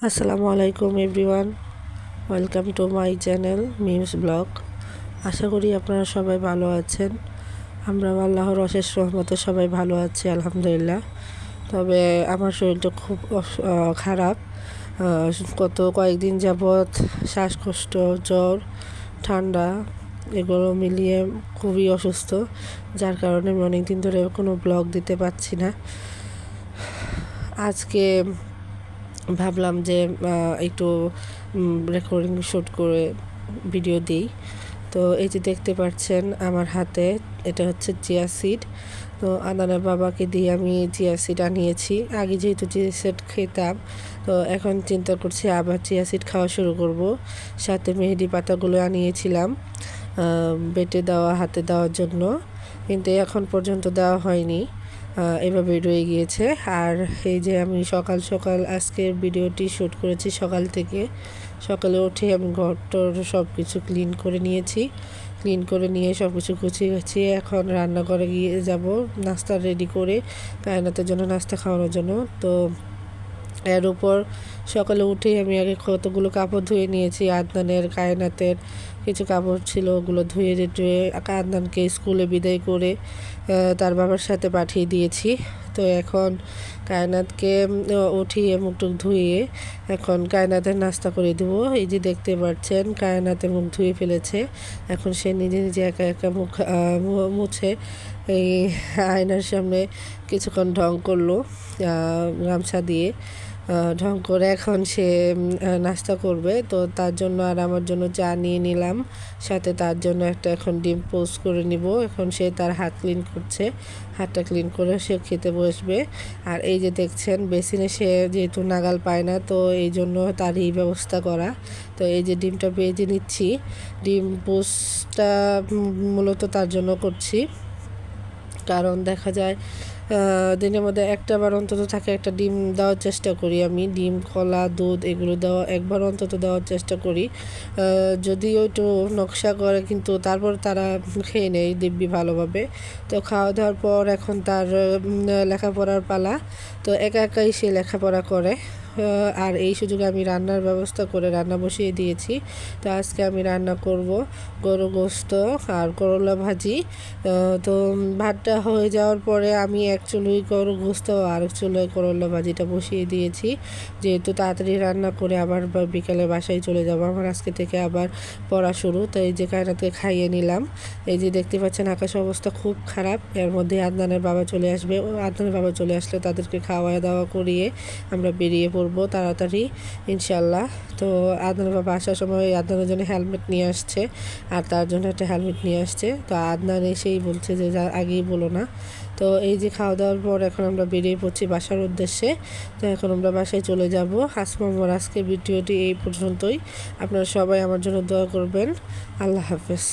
আসসালামু আলাইকুম everyone, welcome to my channel Mim's vlog. আশা করি আপনারা সবাই ভালো আছেন। আমরা আল্লাহর অশেষ রহমতে সবাই ভালো আছি আলহামদুলিল্লাহ। তবে আমার শরীরটা খুব খারাপ। গত কয়েকদিন যাবৎ শ্বাসকষ্ট, জ্বর, ঠান্ডা এগুলো মিলিয়ে খুবই অসুস্থ, যার কারণে আমি অনেক দিন ধরে কোনো ব্লগ দিতে পারছি না। আজকে ভাবলাম যে একটু রেকর্ডিং শ্যুট করে ভিডিও দিই। তো এই যে দেখতে পাচ্ছেন আমার হাতে, এটা হচ্ছে চিয়া সিড। তো আদানের বাবাকে দিয়ে আমি চিয়া সিড আনিয়েছি। আগে যেহেতু চিয়া সিড খেতাম, তো এখন চিন্তা করছি আবার চিয়া সিড খাওয়া শুরু করব। সাথে মেহেদি পাতাগুলো আনিয়েছিলাম বেটে দেওয়া, হাতে দেওয়ার জন্য, কিন্তু এখন পর্যন্ত দেওয়া হয়নি, এভাবে রয়ে গিয়েছে। আর এই যে আমি সকাল সকাল আজকের ভিডিওটি শ্যুট করেছি। সকাল থেকে সকালে উঠে আমি ঘরটর সব কিছু ক্লিন করে নিয়েছি। ক্লিন করে নিয়ে সব কিছু গুছিয়ে গাছিয়ে এখন রান্নাঘরে গিয়ে যাব নাস্তা রেডি করে কায়নাতের জন্য, নাস্তা খাওয়ানোর জন্য। তো এর উপর সকালে উঠেই আমি আগে কতগুলো কাপড় ধুয়ে নিয়েছি। আদনানের, কায়নাতের কিছু কাপড় ছিল, ওগুলো ধুয়ে টুয়ে আদনানকে স্কুলে বিদায় করে তার বাবার সাথে পাঠিয়ে দিয়েছি। তো এখন কায়নাতকে উঠিয়ে মুখটুক ধুয়ে এখন কায়নাতের নাস্তা করে দেবো। এই যে দেখতে পাচ্ছেন কায়নাতে মুখ ধুয়ে ফেলেছে। এখন সে নিজে নিজে একা একা মুখ মুছে এই আয়নার সামনে কিছুক্ষণ ঢং করলো গামছা দিয়ে। ঢং করে এখন সে নাস্তা করবে। তো তার জন্য আর আমার জন্য চা নিয়ে নিলাম, সাথে তার জন্য একটা এখন ডিম পোস্ট করে নিব। এখন সে তার হাত ক্লিন করছে, হাতটা ক্লিন করে সে খেতে বসবে। আর এই যে দেখছেন বেসিনে সে যেহেতু নাগাল পায় না, তো এই জন্য তার এই ব্যবস্থা করা। তো এই যে ডিমটা ভেজে নিচ্ছি, ডিম পোস্টটা মূলত তার জন্য করছি, কারণ দেখা যায় দিনের মধ্যে একটা বার অন্তত থাকে একটা ডিম দেওয়ার চেষ্টা করি আমি। ডিম, কলা, দুধ এগুলো একবার অন্তত দেওয়ার চেষ্টা করি। যদিও একটু নকশা করে, কিন্তু তারপর তারা খেয়ে নেয় দিব্যি ভালোভাবে। তো খাওয়া দাওয়ার পর এখন তার লেখাপড়ার পালা। তো একা একাই সে লেখাপড়া করে। আর এই সুযোগে আমি রান্নার ব্যবস্থা করে রান্না বসিয়ে দিয়েছি। তো আজকে আমি রান্না করব গরু গোস্ত আর করলা ভাজি। তো ভাতটা হয়ে যাওয়ার পরে আমি এক চুলোয় গরু গোস্ত আর এক চুলোয় করলা ভাজিটা বসিয়ে দিয়েছি, যেহেতু তাড়াতাড়ি রান্না করে আবার বিকালে বাসায় চলে যাব। আমার আজকে থেকে আবার পড়া শুরু। তো এই যে কায়নাতে খাইয়ে নিলাম। এই যে দেখতে পাচ্ছেন আকাশের অবস্থা খুব খারাপ। এর মধ্যে আদনানের বাবা চলে আসবে। আদনানের বাবা চলে আসলে তাদেরকে খাওয়া দাওয়া করিয়ে আমরা বেরিয়ে পড়বো তাড়াতাড়ি ইনশাল্লাহ। তো আদনানের বাবা আসার সময় আদনানের জন্য হেলমেট নিয়ে আসছে, আর তার জন্য একটা হেলমেট নিয়ে আসছে। তো আদনান এসেই বলছে যে আগেই বলো না। তো এই যে খাওয়া দাওয়ার পর এখন আমরা বেরিয়ে পড়ছি বাসার উদ্দেশ্যে। তো এখন আমরা বাসায় চলে যাব। আমার আজকে ভিডিওটি এই পর্যন্তই। আপনারা সবাই আমার জন্য দোয়া করবেন। আল্লাহ হাফেজ।